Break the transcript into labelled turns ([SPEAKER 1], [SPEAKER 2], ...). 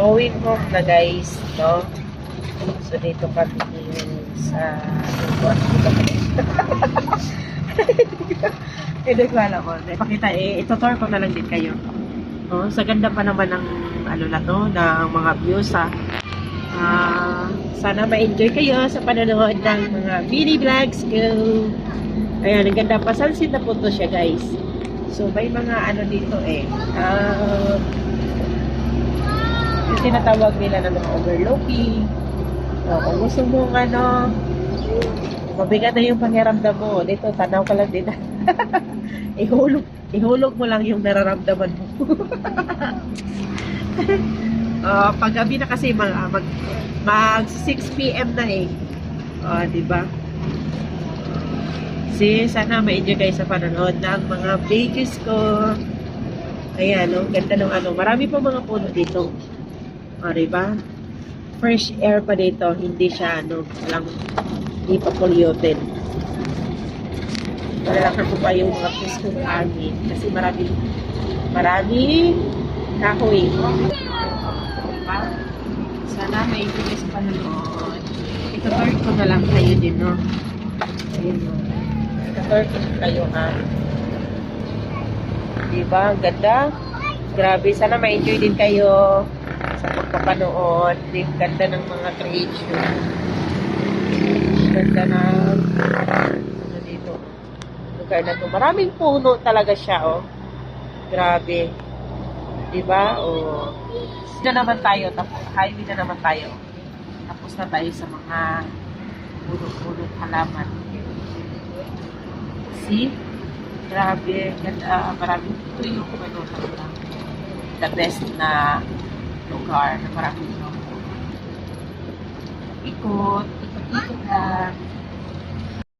[SPEAKER 1] going home na guys, no? So dito kami sa hindi ko alam ko. Ipakita itutur ko na lang din kayo. No? Sa ganda pa naman ng ano na to, ng mga views ha. Sana ma-enjoy kayo sa panonood ng mga mini vlogs ko. Ayan, ang ganda pa. Sunset na po to siya guys. So may mga ano dito yung tinatawag nila na mga overlooking. Kung gusto mo mabigat na yung pangyaramdam mo, dito tanaw ka lang din. ihulog mo lang yung nararamdaman mo. Pag gabi na kasi mag 6 PM na diba? Sana ma-enjoy kayo sa panonood ng mga videos ko. Ayan, ganda ng marami pa mga puno dito. Diba? Fresh air pa dito, hindi siya hindi pa polluted. Malalakar po pa yung mga peaceful hangin kasi marami kahoy. Sana may enjoy sa panonood. Ito-tour ko na lang kayo din, no? Ayun, no? Ito-tour ko na kayo, ha? Diba? Ang ganda. Grabe. Sana ma-enjoy din kayo sa pagpapanood. Yung ganda ng mga creation. Ganda ng dito. Lugar na to. Maraming puno talaga siya, Grabe. Diba? Na naman tayo. Highway na naman tayo. Tapos na tayo sa mga puno-puno halaman. See? Grabe. Ganda. Maraming ito yung the best na lugar na maraming ikot lang.